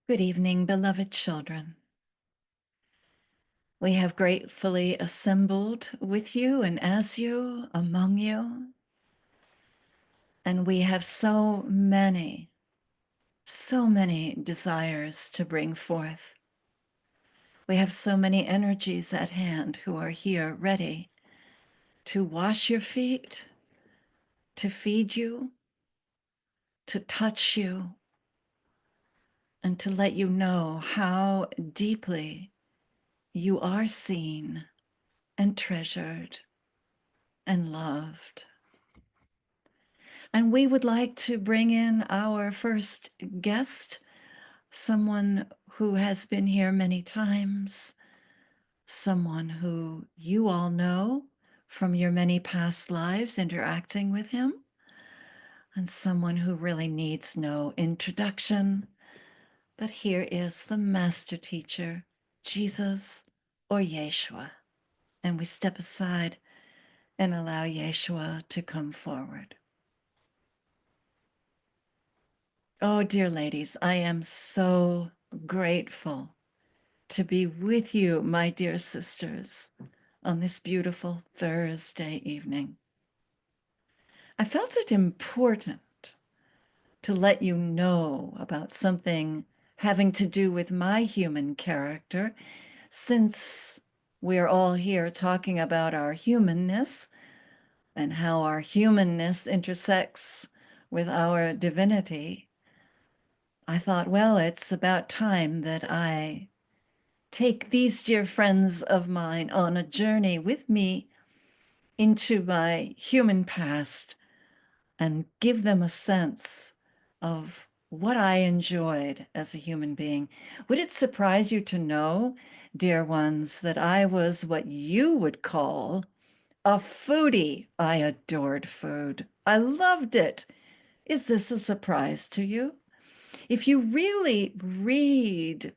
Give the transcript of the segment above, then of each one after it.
Good evening, beloved children. We have gratefully assembled with you and as you, among you, and we have so many desires to bring forth. We have so many energies at hand who are here ready to wash your feet, to feed you, to touch you, and to let you know how deeply you are seen and treasured and loved. And we would like to bring in our first guest, someone who has been here many times, someone who you all know from your many past lives interacting with him, and someone who really needs no introduction. But here is the master teacher, Jesus or Yeshua. And we step aside and allow Yeshua to come forward. Oh, dear ladies, I am so grateful to be with you, my dear sisters, on this beautiful Thursday evening. I felt it important to let you know about something having to do with my human character, since we're all here talking about our humanness and how our humanness intersects with our divinity. I thought, well, it's about time that I take these dear friends of mine on a journey with me into my human past and give them a sense of what I enjoyed as a human being. Would it surprise you to know, dear ones, that I was what you would call a foodie? I adored food. I loved it. Is this a surprise to you? If you really read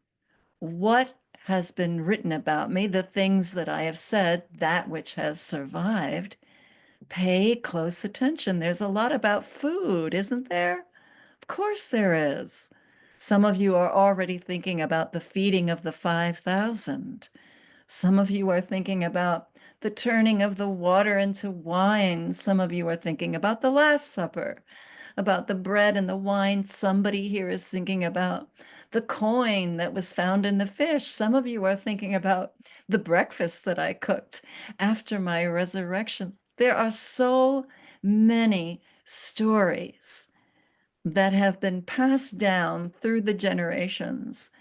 what has been written about me, the things that I have said, that which has survived, pay close attention. There's a lot about food, isn't there? Of course there is. Some of you are already thinking about the feeding of the 5,000. Some of you are thinking about the turning of the water into wine. Some of you are thinking about the Last Supper, about the bread and the wine. Somebody here is thinking about the coin that was found in the fish. Some of you are thinking about the breakfast that I cooked after my resurrection. There are so many stories that have been passed down through the generations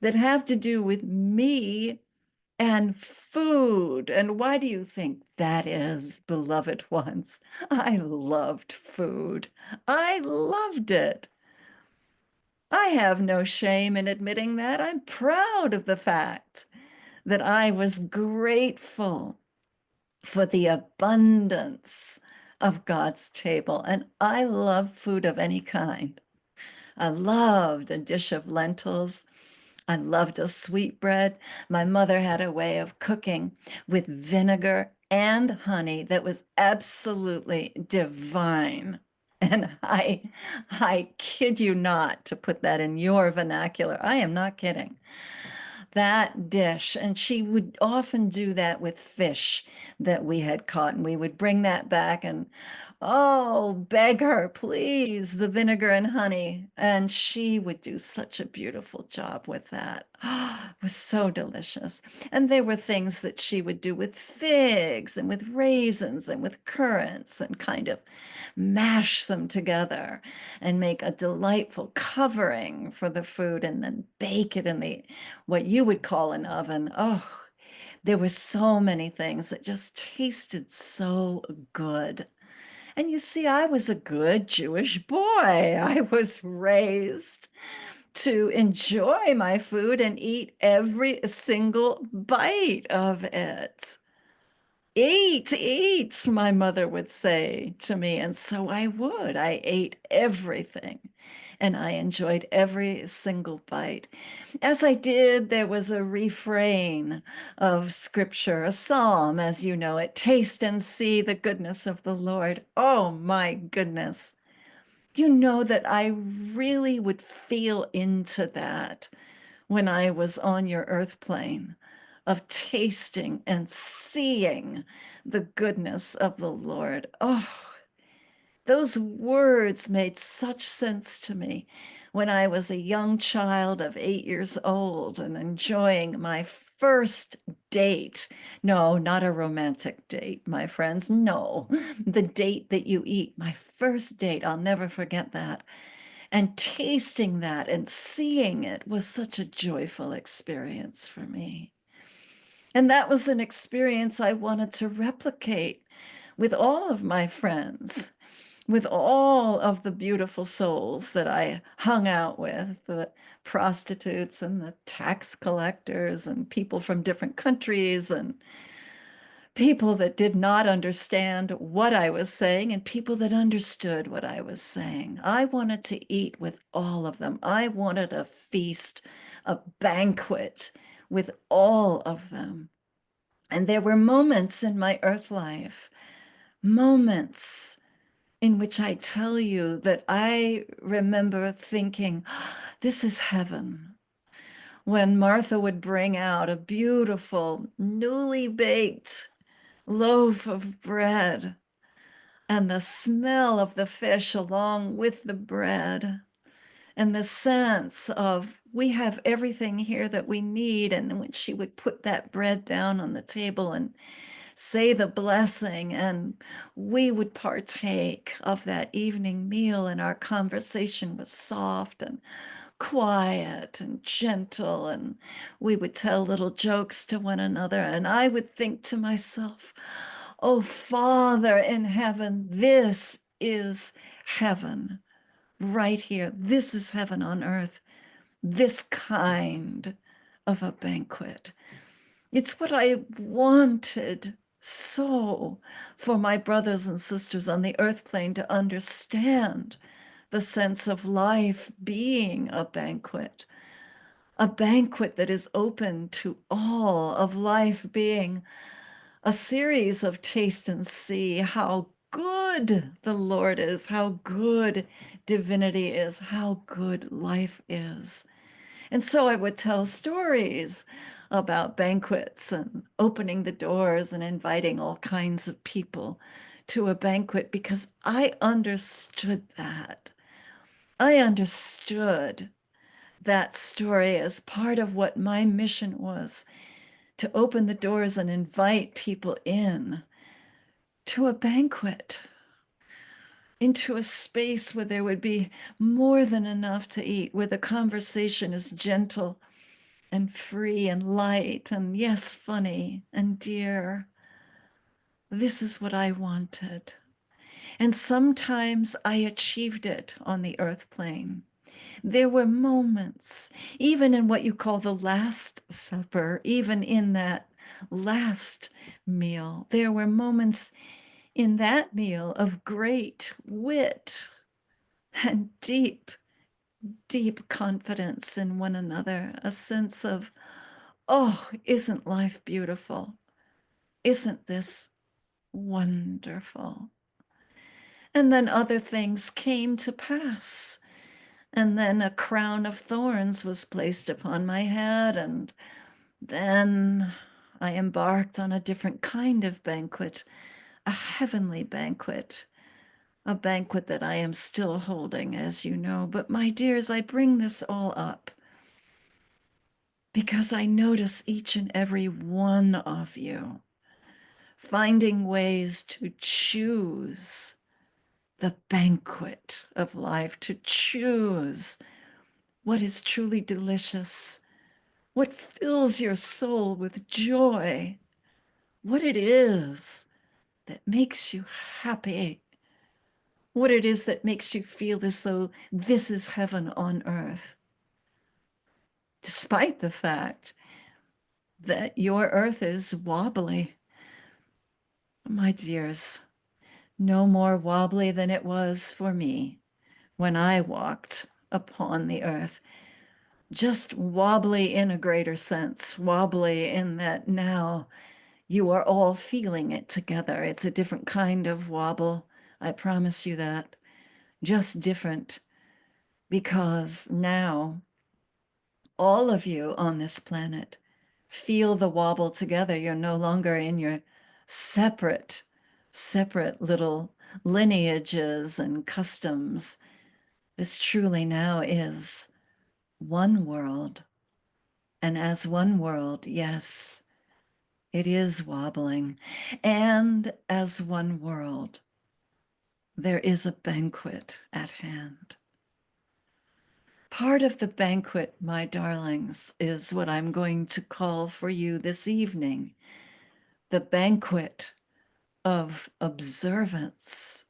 that have to do with me and food. And why do you think that is, beloved ones? I loved food. I loved it. I have no shame in admitting that. I'm proud of the fact that I was grateful for the abundance of God's table. And I love food of any kind. I loved a dish of lentils. I loved a sweetbread. My mother had a way of cooking with vinegar and honey that was absolutely divine. And I kid you not, to put that in your vernacular. I am not kidding. That dish, and she would often do that with fish that we had caught, and we would bring that back and, oh, beg her, please, the vinegar and honey. And she would do such a beautiful job with that. It was so delicious. And there were things that she would do with figs and with raisins and with currants and kind of mash them together and make a delightful covering for the food and then bake it in the what you would call an oven. Oh, there were so many things that just tasted so good. And you see, I was a good Jewish boy. I was raised to enjoy my food and eat every single bite of it. Eat, eat, my mother would say to me. And so I would. I ate everything and I enjoyed every single bite. As I did, there was a refrain of scripture, a psalm, as you know it, taste and see the goodness of the Lord. Oh my goodness. You know that I really would feel into that when I was on your earth plane of tasting and seeing the goodness of the Lord. Oh, those words made such sense to me when I was a young child of 8 years old and enjoying my first date. No, not a romantic date, my friends. No, the date that you eat, my first date. I'll never forget that. And tasting that and seeing it was such a joyful experience for me. And that was an experience I wanted to replicate with all of my friends, with all of the beautiful souls that I hung out with, the prostitutes and the tax collectors and people from different countries and people that did not understand what I was saying and people that understood what I was saying. I wanted to eat with all of them. I wanted a feast, a banquet with all of them. And there were moments in my earth life, moments in which I tell you that I remember thinking, this is heaven. When Martha would bring out a beautiful, newly baked loaf of bread and the smell of the fish along with the bread and the sense of we have everything here that we need. And when she would put that bread down on the table and say the blessing, and we would partake of that evening meal, and our conversation was soft and quiet and gentle, and we would tell little jokes to one another. And I would think to myself, oh, Father in heaven, this is heaven right here. This is heaven on earth, this kind of a banquet. It's what I wanted so for my brothers and sisters on the earth plane to understand the sense of life being a banquet that is open to all, of life being a series of taste and see how good the Lord is, how good divinity is, how good life is. And so I would tell stories about banquets and opening the doors and inviting all kinds of people to a banquet because I understood that. I understood that story as part of what my mission was, to open the doors and invite people in to a banquet, into a space where there would be more than enough to eat, where the conversation is gentle and free and light and, yes, funny and dear. This is what I wanted. And sometimes I achieved it on the earth plane. There were moments, even in what you call the Last Supper, even in that last meal, there were moments in that meal of great wit and deep, deep confidence in one another, a sense of, oh, isn't life beautiful? Isn't this wonderful? And then other things came to pass. And then a crown of thorns was placed upon my head. And then I embarked on a different kind of banquet, a heavenly banquet, a banquet that I am still holding, as you know. But my dears, I bring this all up because I notice each and every one of you finding ways to choose the banquet of life, to choose what is truly delicious, what fills your soul with joy, what it is that makes you happy, what it is that makes you feel as though this is heaven on earth, despite the fact that your earth is wobbly. My dears, no more wobbly than it was for me when I walked upon the earth. Just wobbly in a greater sense, wobbly in that now you are all feeling it together. It's a different kind of wobble. I promise you that. just different, because now all of you on this planet feel the wobble together. You're no longer in your separate, separate little lineages and customs. This truly now is one world. And as one world, yes, it is wobbling. And as one world, there is a banquet at hand. Part of the banquet, my darlings, is what I'm going to call for you this evening, the banquet of observance.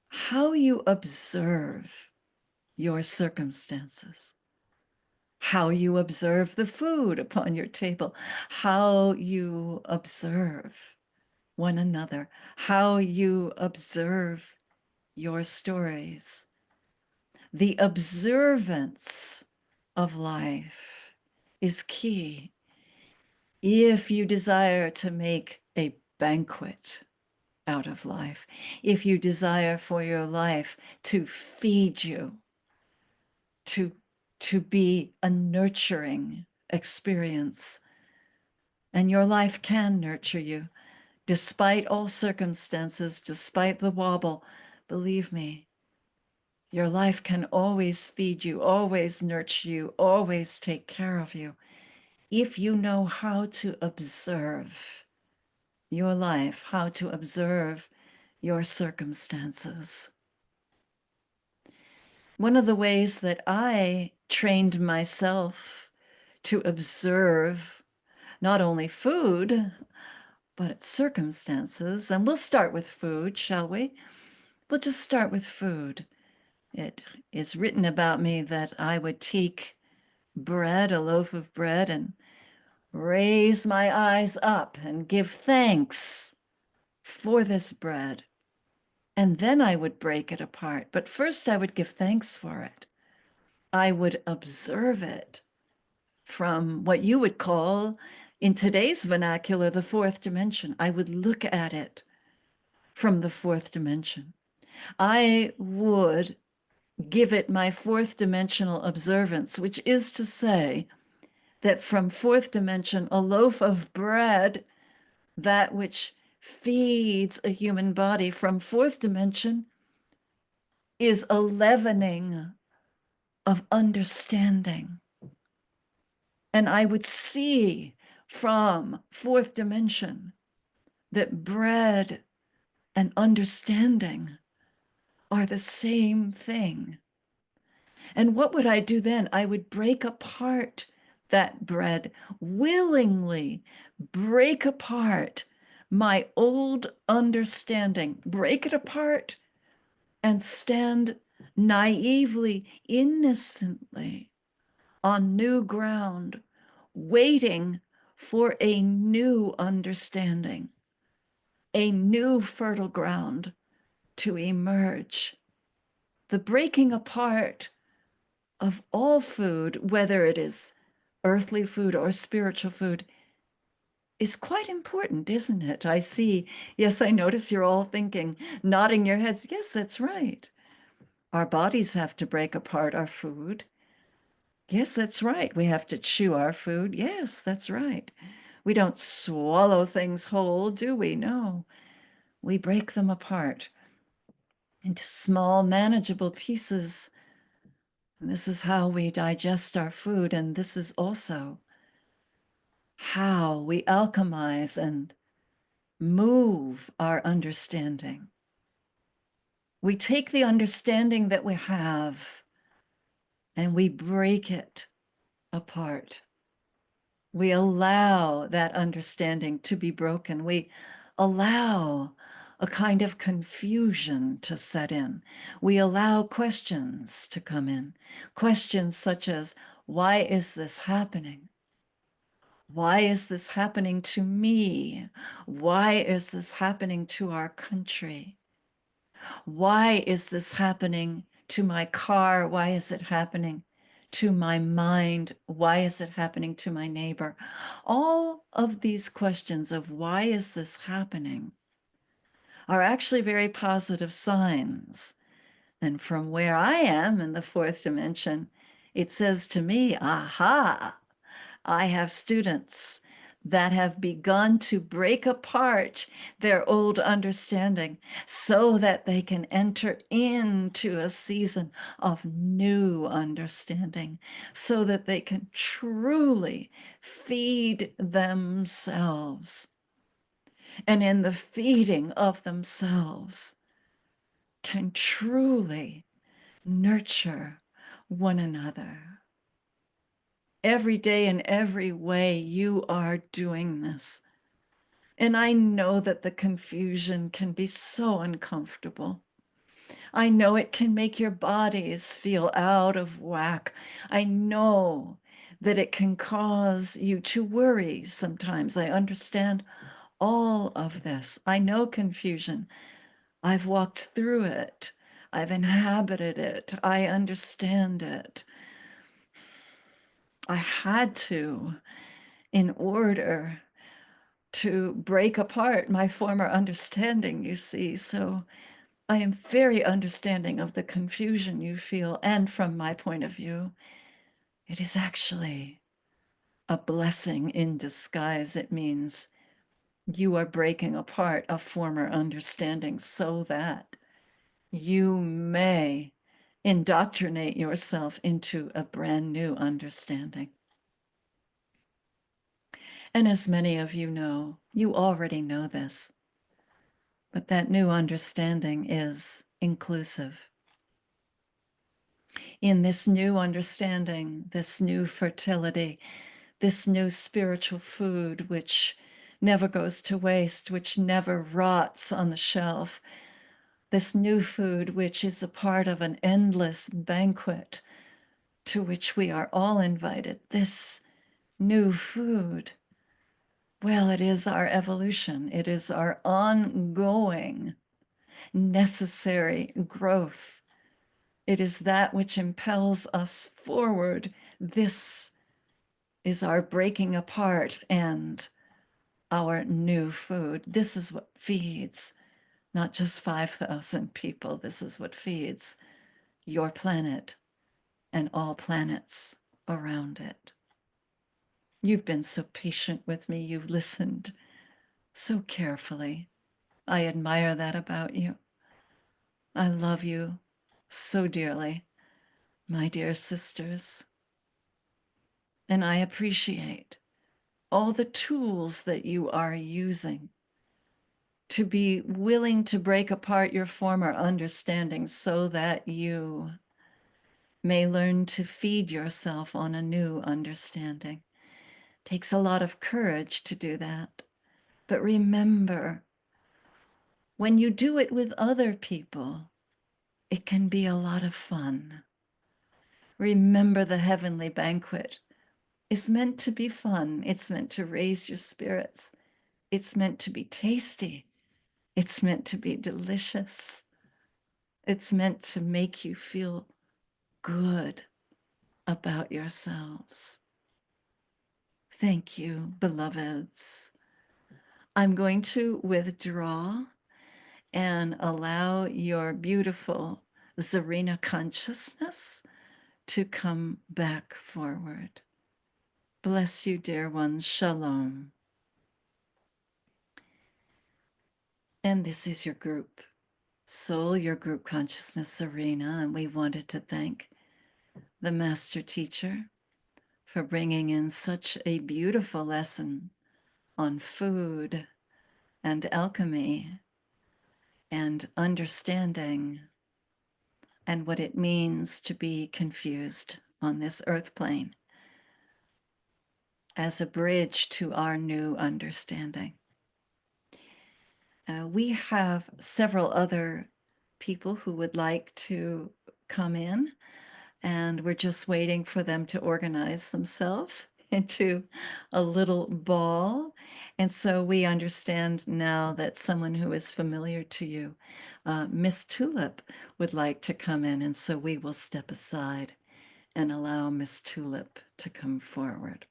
How you observe your circumstances, how you observe the food upon your table, how you observe one another, how you observe your stories. The observance of life is key if you desire to make a banquet out of life, if you desire for your life to feed you, to be a nurturing experience. And your life can nurture you despite all circumstances, despite the wobble. Believe me, your life can always feed you, always nurture you, always take care of you, if you know how to observe your life, how to observe your circumstances. One of the ways that I trained myself to observe not only food, but its circumstances, and we'll start with food, shall we? We'll just start with food. It is written about me that I would take bread, a loaf of bread, and raise my eyes up and give thanks for this bread. And then I would break it apart. But first, I would give thanks for it. I would observe it from what you would call, in today's vernacular, the fourth dimension. I would look at it from the fourth dimension. I would give it my fourth dimensional observance, which is to say that from fourth dimension, a loaf of bread, that which feeds a human body from fourth dimension, is a leavening of understanding. And I would see from fourth dimension that bread and understanding are the same thing. And what would I do then? I would break apart that bread, willingly break apart my old understanding, break it apart and stand naively, innocently on new ground, waiting for a new understanding, a new fertile ground to emerge. The breaking apart of all food, whether it is earthly food or spiritual food, is quite important, isn't it? I see. Yes, I notice you're all thinking, nodding your heads. Yes, that's right. Our bodies have to break apart our food. Yes, that's right. We have to chew our food. Yes, that's right. We don't swallow things whole, do we? No. We break them apart into small, manageable pieces. And this is how we digest our food. And this is also how we alchemize and move our understanding. We take the understanding that we have and we break it apart. We allow that understanding to be broken. We allow a kind of confusion to set in. We allow questions to come in. Questions such as, why is this happening? Why is this happening to me? Why is this happening to our country? Why is this happening to my car? Why is it happening to my mind? Why is it happening to my neighbor? All of these questions of why is this happening are actually very positive signs And from where I am in the fourth dimension, it says to me, aha, I have students that have begun to break apart their old understanding so that they can enter into a season of new understanding, so that they can truly feed themselves. And in the feeding of themselves, can truly nurture one another. Every day in every way, you are doing this. And I know that the confusion can be so uncomfortable. I know it can make your bodies feel out of whack. I know that it can cause you to worry sometimes. I understand all of this. I know confusion. I've walked through it. I've inhabited it. I understand it. I had to in order to break apart my former understanding, you see. So I am very understanding of the confusion you feel. And from my point of view, it is actually a blessing in disguise. It means you are breaking apart a former understanding so that you may indoctrinate yourself into a brand new understanding. And as many of you know, you already know this, but that new understanding is inclusive. In this new understanding, this new fertility, this new spiritual food, which never goes to waste, which never rots on the shelf, this new food, which is a part of an endless banquet to which we are all invited, this new food, well, it is our evolution. It is our ongoing, necessary growth. It is that which impels us forward. This is our breaking apart and our new food. This is what feeds not just 5,000 people. This is what feeds your planet and all planets around it. You've been so patient with me. You've listened so carefully. I admire that about you. I love you so dearly, my dear sisters. And I appreciate all the tools that you are using to be willing to break apart your former understanding so that you may learn to feed yourself on a new understanding. It takes a lot of courage to do that. But remember, when you do it with other people, it can be a lot of fun. Remember, the heavenly banquet is meant to be fun. It's meant to raise your spirits. It's meant to be tasty. It's meant to be delicious. It's meant to make you feel good about yourselves. Thank you, beloveds. I'm going to withdraw and allow your beautiful Zarina consciousness to come back forward. Bless you, dear ones. Shalom. And this is your group soul, your group consciousness arena. And we wanted to thank the master teacher for bringing in such a beautiful lesson on food and alchemy and understanding and what it means to be confused on this earth plane as a bridge to our new understanding. We have several other people who would like to come in, and we're just waiting for them to organize themselves into a little ball. And so we understand now that someone who is familiar to you, Miss Tulip, would like to come in. And so we will step aside and allow Miss Tulip to come forward.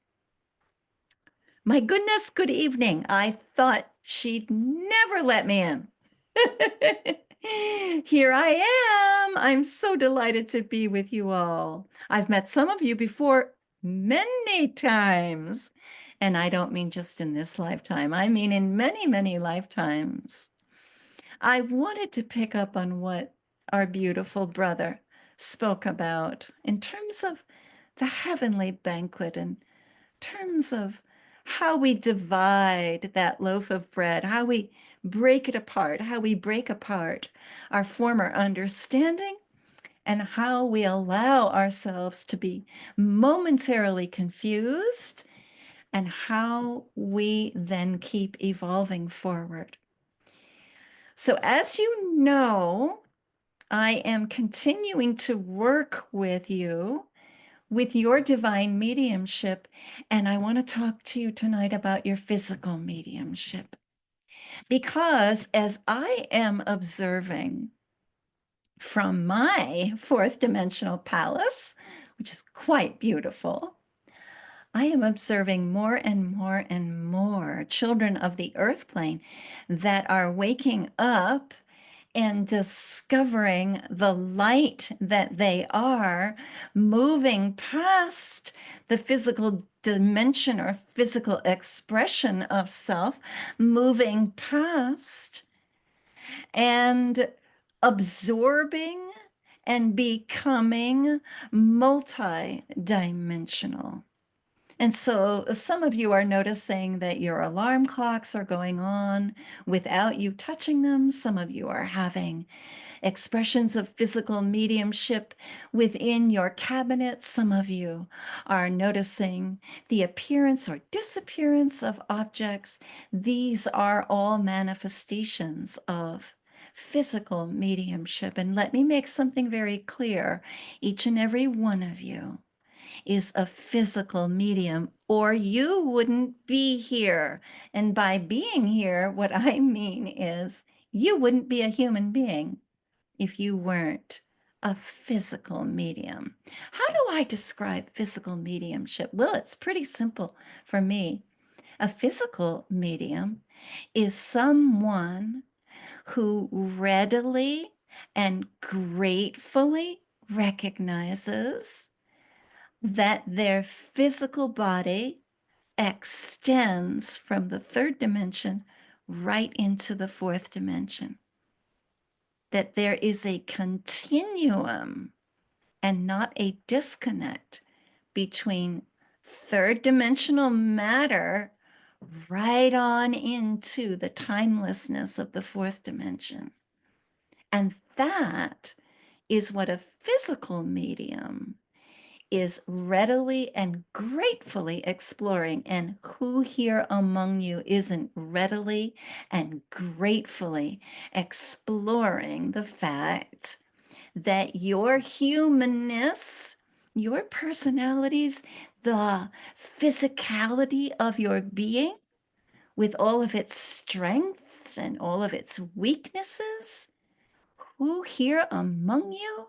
My goodness, good evening. I thought she'd never let me in. Here I am. I'm so delighted to be with you all. I've met some of you before many times, and I don't mean just in this lifetime. I mean in many, many lifetimes. I wanted to pick up on what our beautiful brother spoke about in terms of the heavenly banquet and terms of how we divide that loaf of bread, how we break it apart, how we break apart our former understanding, and how we allow ourselves to be momentarily confused, and how we then keep evolving forward. So, as you know, I am continuing to work with you with your divine mediumship. And I want to talk to you tonight about your physical mediumship. Because as I am observing from my fourth dimensional palace, which is quite beautiful, I am observing more and more and more children of the earth plane that are waking up and discovering the light that they are, moving past the physical dimension or physical expression of self, moving past and absorbing and becoming multi-dimensional. And so some of you are noticing that your alarm clocks are going on without you touching them. Some of you are having expressions of physical mediumship within your cabinet. Some of you are noticing the appearance or disappearance of objects. These are all manifestations of physical mediumship. And let me make something very clear. Each and every one of you is a physical medium, or you wouldn't be here. And by being here, what I mean is you wouldn't be a human being if you weren't a physical medium. How do I describe physical mediumship? Well, it's pretty simple for me. A physical medium is someone who readily and gratefully recognizes that their physical body extends from the third dimension right into the fourth dimension. That there is a continuum and not a disconnect between third dimensional matter right on into the timelessness of the fourth dimension. And that is what a physical medium is readily and gratefully exploring. And who here among you isn't readily and gratefully exploring the fact that your humanness, your personalities, the physicality of your being, with all of its strengths and all of its weaknesses, who here among you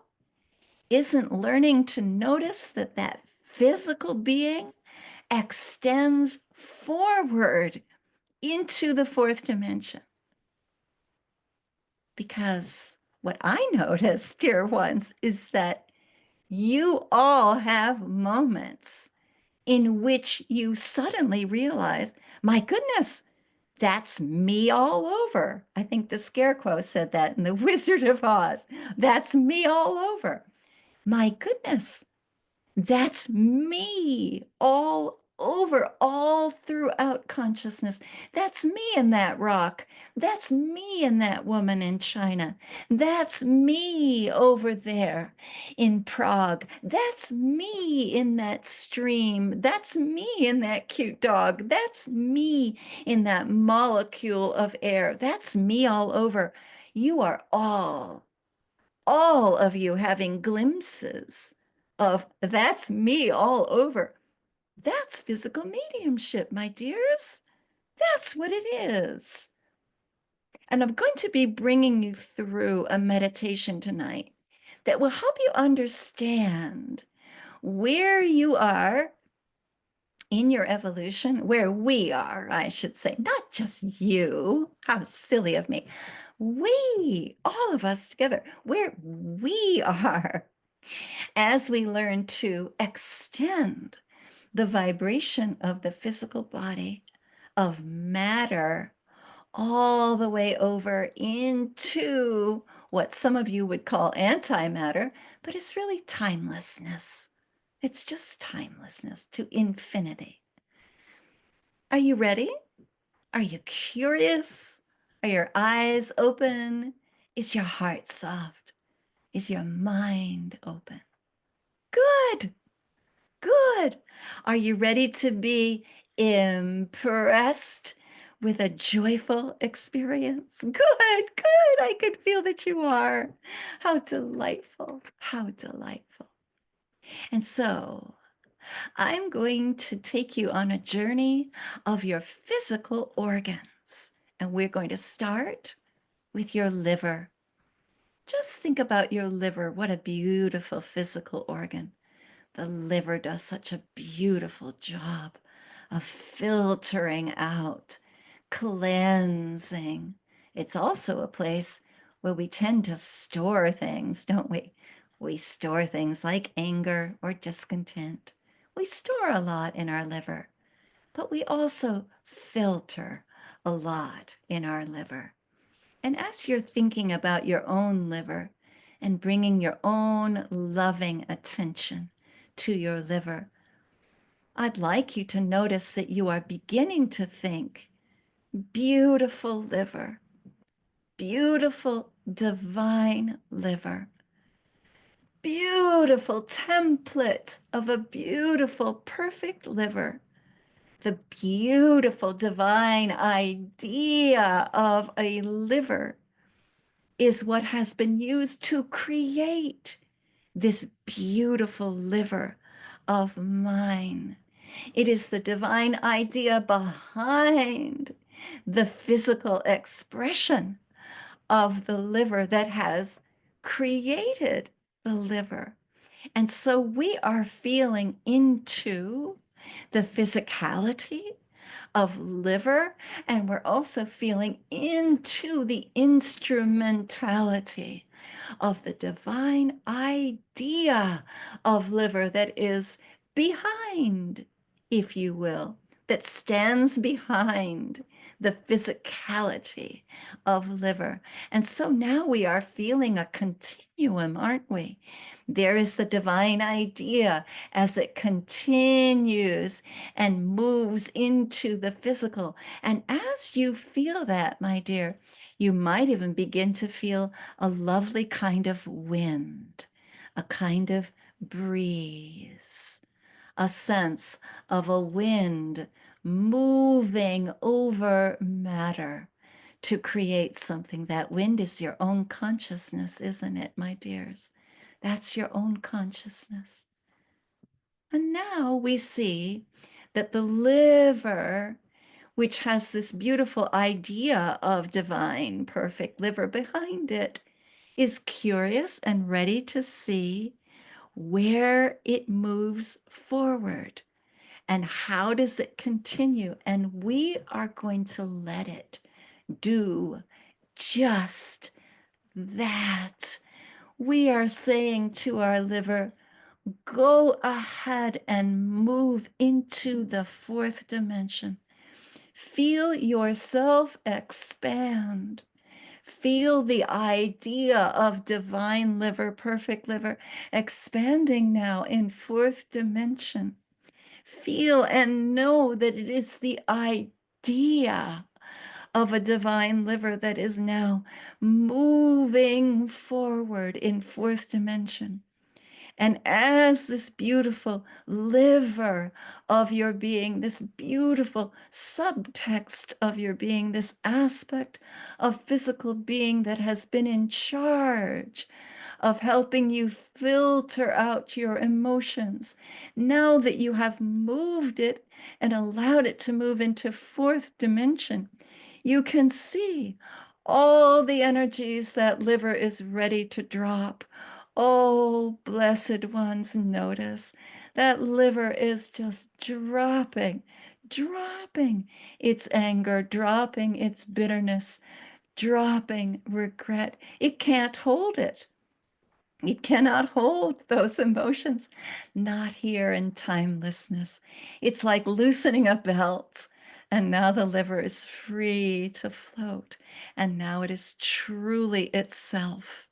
isn't learning to notice that that physical being extends forward into the fourth dimension? Because what I notice, dear ones, is that you all have moments in which you suddenly realize, my goodness, that's me all over. I think the Scarecrow said that in The Wizard of Oz. That's me all over. My goodness, that's me all over, all throughout consciousness. That's me in that rock. That's me in that woman in China. That's me over there in Prague. That's me in that stream. That's me in that cute dog. That's me in that molecule of air. That's me all over. You are all of you having glimpses of that's me all over. That's physical mediumship, my dears. That's what it is. And I'm going to be bringing you through a meditation tonight that will help you understand where you are in your evolution, where we are, I should say, not just you. How silly of me. We, all of us together, where we are, as we learn to extend the vibration of the physical body, of matter, all the way over into what some of you would call antimatter, but it's really timelessness. It's just timelessness to infinity. Are you ready? Are you curious? Are your eyes open? Is your heart soft? Is your mind open? Good, good. Are you ready to be impressed with a joyful experience? Good, good. I can feel that you are. How delightful, how delightful. And so I'm going to take you on a journey of your physical organs. And we're going to start with your liver. Just think about your liver. What a beautiful physical organ. The liver does such a beautiful job of filtering out, cleansing. It's also a place where we tend to store things, don't we? We store things like anger or discontent. We store a lot in our liver, but we also filter a lot in our liver. And as you're thinking about your own liver and bringing your own loving attention to your liver, I'd like you to notice that you are beginning to think, beautiful liver, beautiful divine liver, beautiful template of a beautiful, perfect liver, the beautiful divine idea of a liver is what has been used to create this beautiful liver of mine. It is the divine idea behind the physical expression of the liver that has created the liver. And so we are feeling into the physicality of liver, and we're also feeling into the instrumentality of the divine idea of liver that is behind, if you will, that stands behind the physicality of liver. And so now we are feeling a continuum, aren't we? There is the divine idea as it continues and moves into the physical. And as you feel that, my dear, you might even begin to feel a lovely kind of wind, a kind of breeze, a sense of a wind moving over matter to create something. That wind is your own consciousness, isn't it, my dears? That's your own consciousness. And now we see that the liver, which has this beautiful idea of divine, perfect liver behind it, is curious and ready to see where it moves forward and how does it continue. And we are going to let it do just that. We are saying to our liver, go ahead and move into the fourth dimension. Feel yourself expand. Feel the idea of divine liver, perfect liver, expanding now in fourth dimension. Feel and know that it is the idea of a divine liver that is now moving forward in fourth dimension. And as this beautiful liver of your being, this beautiful subtext of your being, this aspect of physical being that has been in charge of helping you filter out your emotions, now that you have moved it and allowed it to move into fourth dimension, you can see all the energies that liver is ready to drop. Oh, blessed ones, notice that liver is just dropping its anger, dropping its bitterness, dropping regret. It can't hold it. It cannot hold those emotions, not here in timelessness. It's like loosening a belt, and now the liver is free to float, and now it is truly itself.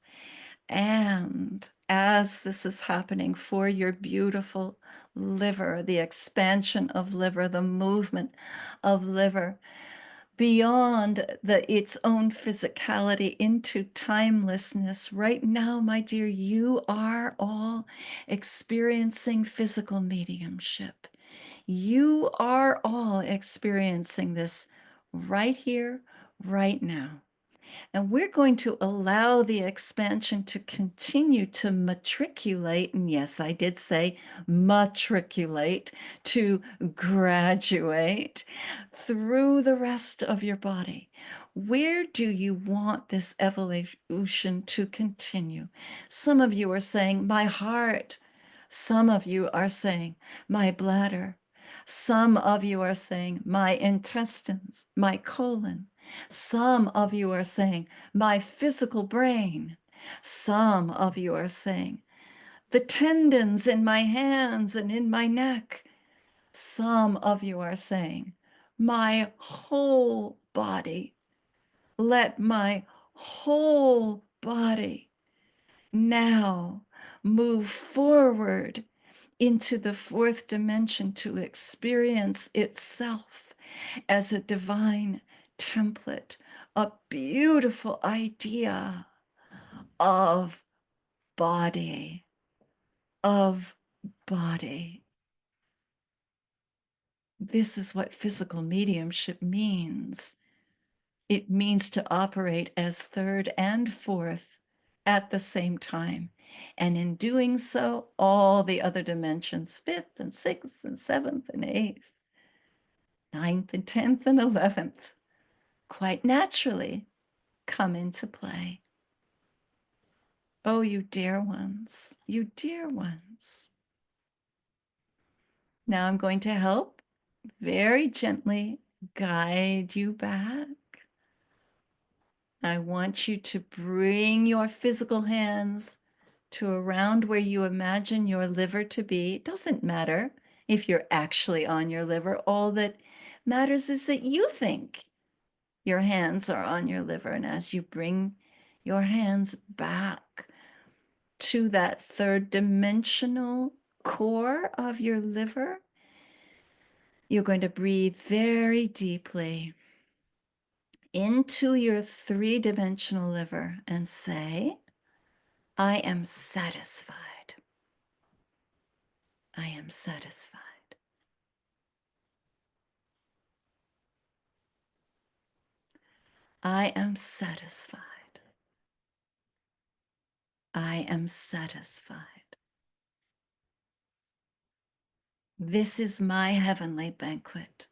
And as this is happening for your beautiful liver, the expansion of liver, the movement of liver, beyond its own physicality into timelessness. Right now, my dear, you are all experiencing physical mediumship. You are all experiencing this right here, right now. And we're going to allow the expansion to continue to matriculate. And yes, I did say matriculate, to graduate through the rest of your body. Where do you want this evolution to continue? Some of you are saying, my heart. Some of you are saying, my bladder. Some of you are saying, my intestines, my colon. Some of you are saying, my physical brain. Some of you are saying, the tendons in my hands and in my neck. Some of you are saying, my whole body. Let my whole body now move forward into the fourth dimension to experience itself as a divine template, a beautiful idea of body, of body. This is what physical mediumship means. It means to operate as third and fourth at the same time. And in doing so, all the other dimensions, fifth and sixth and seventh and eighth, ninth and 10th and 11th, quite naturally come into play. Oh, you dear ones, you dear ones. Now I'm going to help very gently guide you back. I want you to bring your physical hands to around where you imagine your liver to be. It doesn't matter if you're actually on your liver. All that matters is that you think your hands are on your liver. And as you bring your hands back to that third dimensional core of your liver, you're going to breathe very deeply into your three-dimensional liver and say, I am satisfied. I am satisfied. I am satisfied. I am satisfied. This is my heavenly banquet.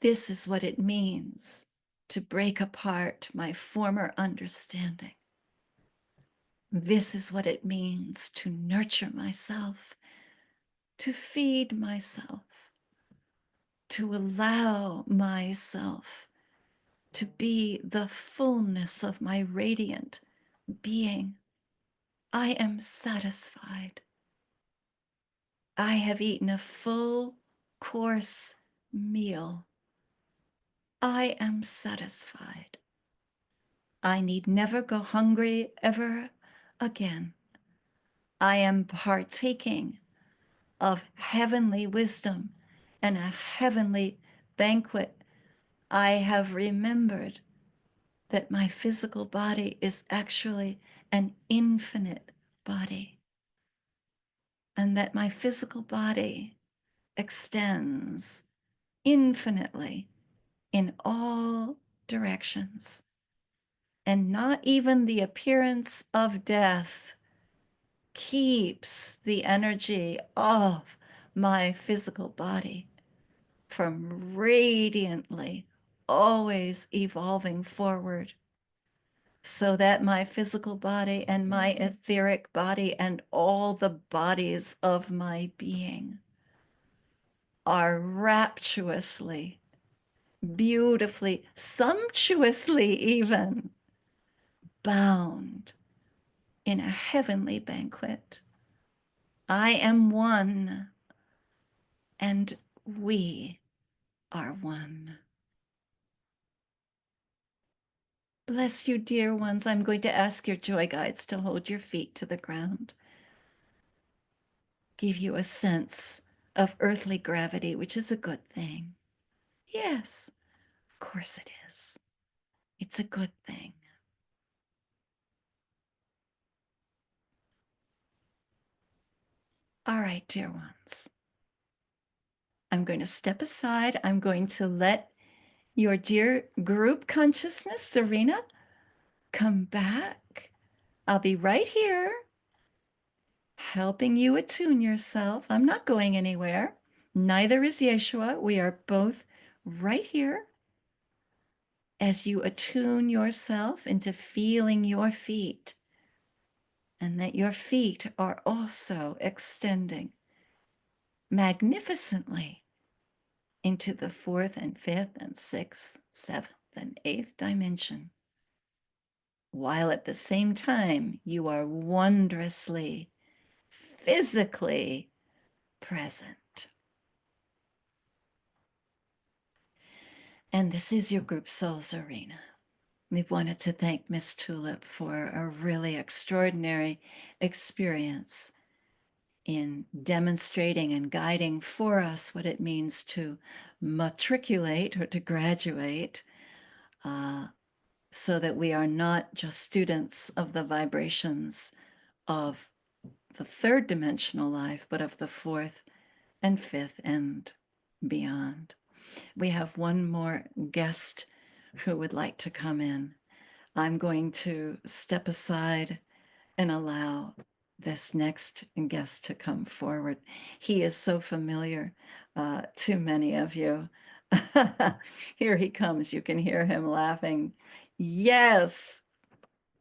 This is what it means to break apart my former understanding. This is what it means to nurture myself, to feed myself, to allow myself to be the fullness of my radiant being. I am satisfied. I have eaten a full course meal. I am satisfied. I need never go hungry ever again. I am partaking of heavenly wisdom and a heavenly banquet. I have remembered that my physical body is actually an infinite body, and that my physical body extends infinitely in all directions. And not even the appearance of death keeps the energy of my physical body from radiantly always evolving forward, so that my physical body and my etheric body and all the bodies of my being are rapturously beautifully, sumptuously even, bound in a heavenly banquet. I am one, and we are one. Bless you, dear ones. I'm going to ask your joy guides to hold your feet to the ground, give you a sense of earthly gravity, which is a good thing. Yes, of course it is. It's a good thing. All right, dear ones. I'm going to step aside. I'm going to let your dear group consciousness, Serena, come back. I'll be right here helping you attune yourself. I'm not going anywhere. Neither is Yeshua. We are both right here as you attune yourself into feeling your feet, and that your feet are also extending magnificently into the fourth and fifth and sixth, seventh and eighth dimension, while at the same time you are wondrously, physically present. And this is your group Souls Arena. We wanted to thank Miss Tulip for a really extraordinary experience in demonstrating and guiding for us what it means to matriculate or to graduate, so that we are not just students of the vibrations of the third dimensional life, but of the fourth and fifth and beyond. We have one more guest who would like to come in. I'm going to step aside and allow this next guest to come forward. He is so familiar to many of you. Here he comes. You can hear him laughing. Yes,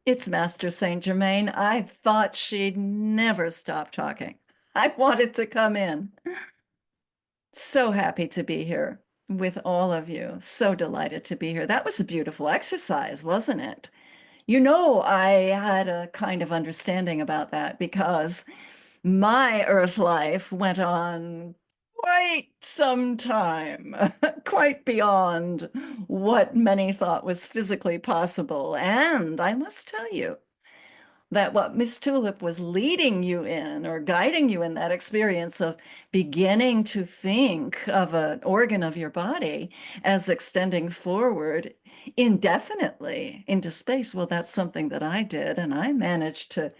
it's Master Saint Germain. I thought she'd never stop talking. I wanted to come in. So happy to be here with all of you. So delighted to be here. That was a beautiful exercise, wasn't it? You know, I had a kind of understanding about that because my Earth life went on quite some time, quite beyond what many thought was physically possible. And I must tell you that what Miss Tulip was leading you in or guiding you in that experience of beginning to think of an organ of your body as extending forward indefinitely into space, well, that's something that I did, and I managed to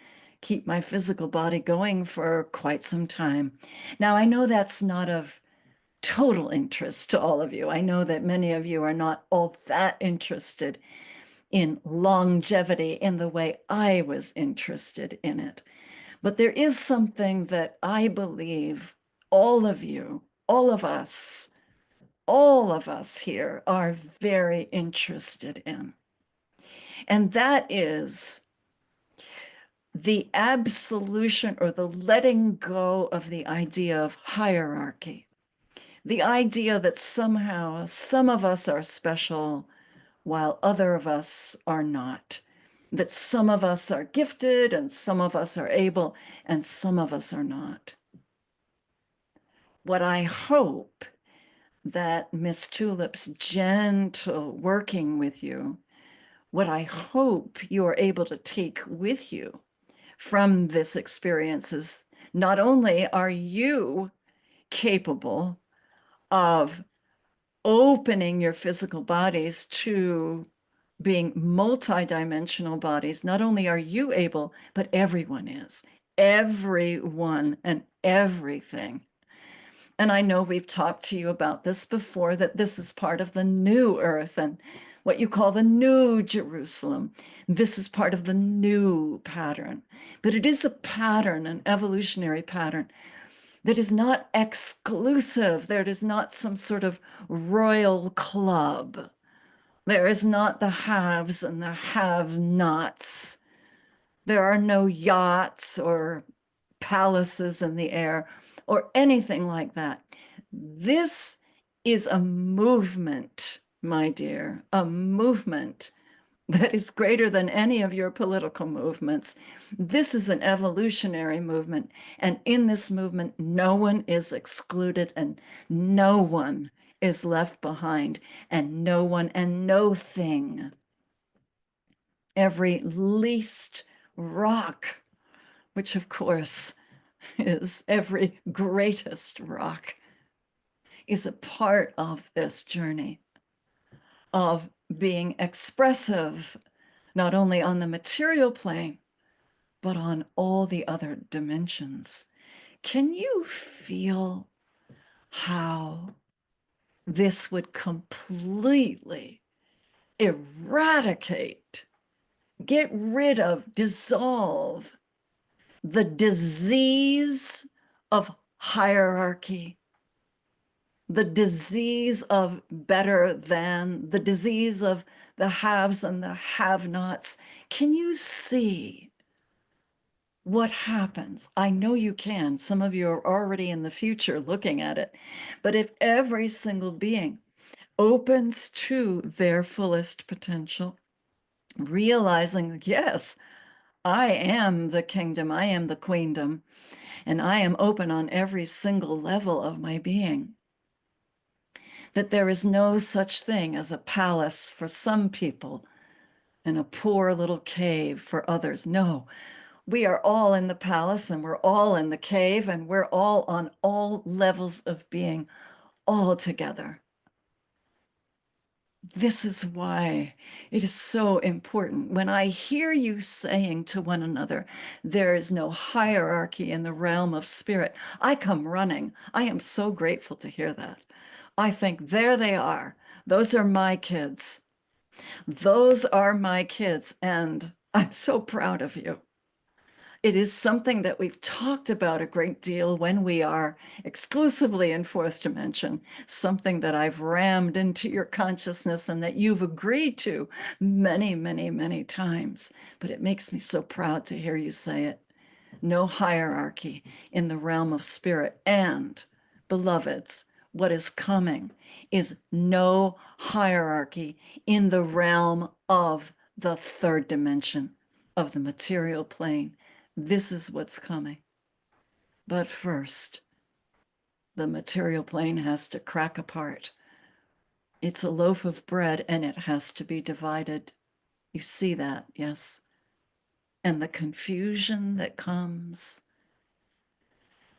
keep my physical body going for quite some time. Now, I know that's not of total interest to all of you. I know that many of you are not all that interested in longevity in the way I was interested in it. But there is something that I believe all of you, all of us here are very interested in. And that is the absolution or the letting go of the idea of hierarchy. The idea that somehow some of us are special while other of us are not. That some of us are gifted and some of us are able and some of us are not. What I hope that Miss Tulip's gentle working with you, what I hope you are able to take with you from this experience is not only are you capable of opening your physical bodies to being multidimensional bodies, not only are you able, but everyone is. Everyone and everything. And I know we've talked to you about this before, that this is part of the new earth and what you call the new Jerusalem. This is part of the new pattern. But it is a pattern, an evolutionary pattern, that is not exclusive. There is not some sort of royal club. There is not the haves and the have-nots. There are no yachts or palaces in the air or anything like that. This is a movement my dear, a movement that is greater than any of your political movements. This is an evolutionary movement. And in this movement, no one is excluded and no one is left behind, and no one and no thing, every least rock, which of course is every greatest rock, is a part of this journey of being expressive, not only on the material plane, but on all the other dimensions. Can you feel how this would completely eradicate, get rid of, dissolve the disease of hierarchy, the disease of better than, the disease of the haves and the have-nots? Can you see what happens? I know you can. Some of you are already in the future looking at it. But if every single being opens to their fullest potential, realizing, yes, I am the kingdom, I am the queendom, and I am open on every single level of my being, that there is no such thing as a palace for some people and a poor little cave for others. No, we are all in the palace and we're all in the cave and we're all on all levels of being all together. This is why it is so important. When I hear you saying to one another, there is no hierarchy in the realm of spirit, I come running. I am so grateful to hear that. I think there they are. Those are my kids. Those are my kids. And I'm so proud of you. It is something that we've talked about a great deal when we are exclusively in fourth dimension, something that I've rammed into your consciousness and that you've agreed to many, many, many times. But it makes me so proud to hear you say it. No hierarchy in the realm of spirit. And, beloveds, what is coming is no hierarchy in the realm of the third dimension of the material plane. This is what's coming. But first, the material plane has to crack apart. It's a loaf of bread and it has to be divided. You see that, yes? And the confusion that comes,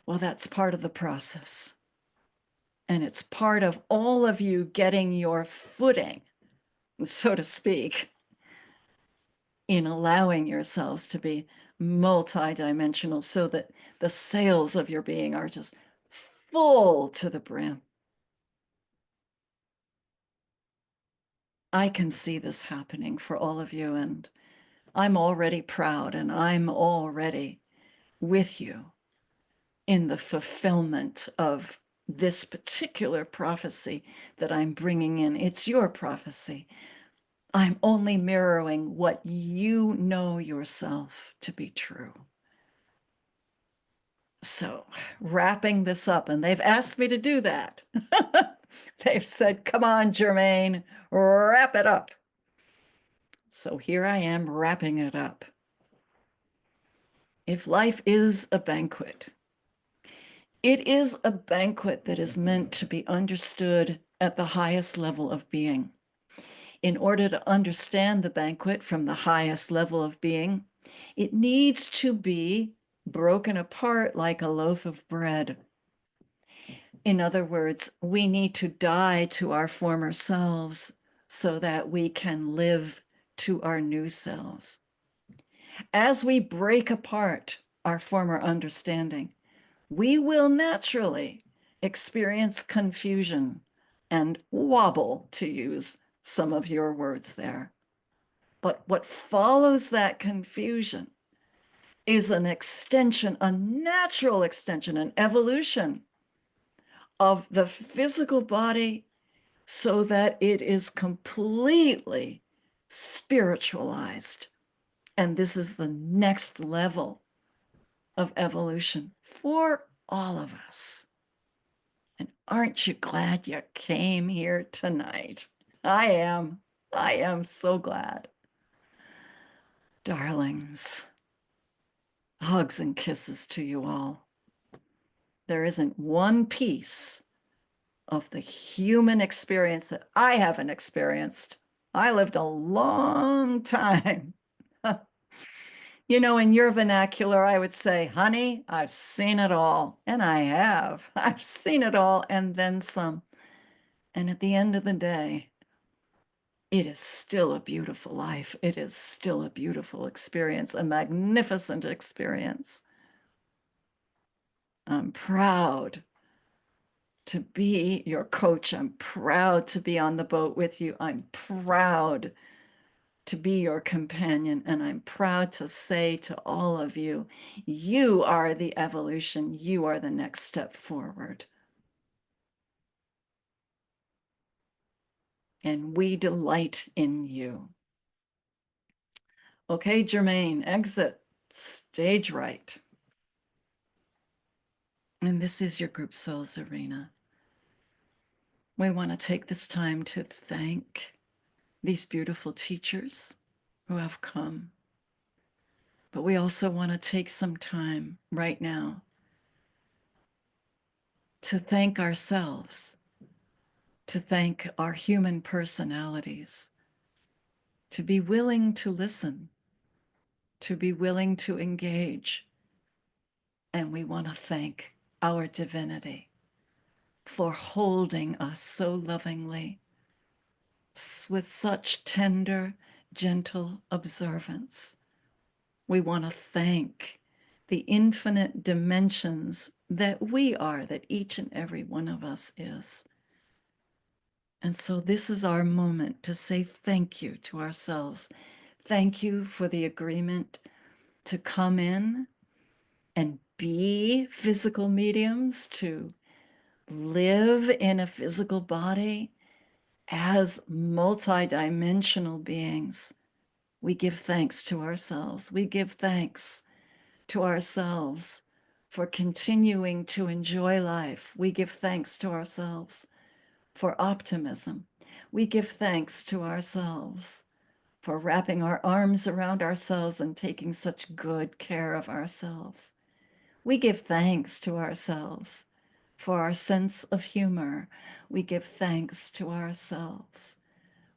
well, that's part of the process. And it's part of all of you getting your footing, so to speak, in allowing yourselves to be multidimensional so that the sails of your being are just full to the brim. I can see this happening for all of you, and I'm already proud, and I'm already with you in the fulfillment of this particular prophecy that I'm bringing in. It's your prophecy. I'm only mirroring what you know yourself to be true. So, wrapping this up, and they've asked me to do that. They've said, come on, Germaine, wrap it up. So here I am wrapping it up. If life is a banquet, it is a banquet that is meant to be understood at the highest level of being. In order to understand the banquet from the highest level of being, it needs to be broken apart like a loaf of bread. In other words, we need to die to our former selves so that we can live to our new selves. As we break apart our former understanding, we will naturally experience confusion and wobble, to use some of your words there. But what follows that confusion is an extension, a natural extension, an evolution of the physical body so that it is completely spiritualized. And this is the next level of evolution for all of us. And aren't you glad you came here tonight? I am. I am so glad. Darlings, hugs and kisses to you all. There isn't one piece of the human experience that I haven't experienced. I lived a long time. You know, in your vernacular, I would say, honey, I've seen it all. And I have. I've seen it all and then some. And at the end of the day, it is still a beautiful life. It is still a beautiful experience, a magnificent experience. I'm proud to be your coach. I'm proud to be on the boat with you. I'm proud to be your companion. And I'm proud to say to all of you, you are the evolution. You are the next step forward. And we delight in you. Okay, Jermaine, exit stage right. And this is your group souls arena. We want to take this time to thank these beautiful teachers who have come. But we also want to take some time right now to thank ourselves, to thank our human personalities, to be willing to listen, to be willing to engage. And we want to thank our divinity for holding us so lovingly, with such tender, gentle observance. We want to thank the infinite dimensions that we are, that each and every one of us is. And so this is our moment to say thank you to ourselves. Thank you for the agreement to come in and be physical mediums, to live in a physical body as multidimensional beings. We give thanks to ourselves. We give thanks to ourselves for continuing to enjoy life. We give thanks to ourselves for optimism. We give thanks to ourselves for wrapping our arms around ourselves and taking such good care of ourselves. We give thanks to ourselves for our sense of humor. We give thanks to ourselves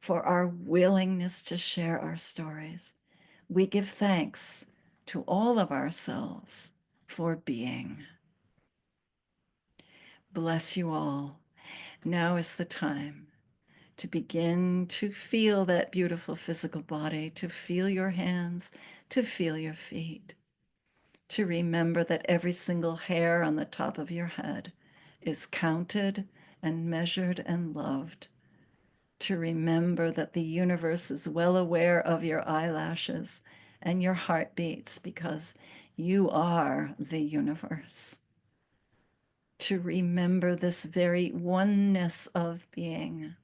for our willingness to share our stories. We give thanks to all of ourselves for being. Bless you all. Now is the time to begin to feel that beautiful physical body, to feel your hands, to feel your feet, to remember that every single hair on the top of your head is counted and measured and loved, to remember that the universe is well aware of your eyelashes and your heartbeats because you are the universe, to remember this very oneness of being.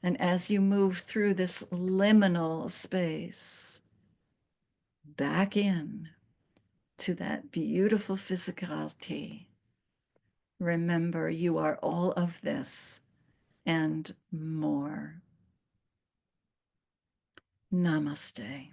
And as you move through this liminal space, back in to that beautiful physicality, remember you are all of this and more. Namaste.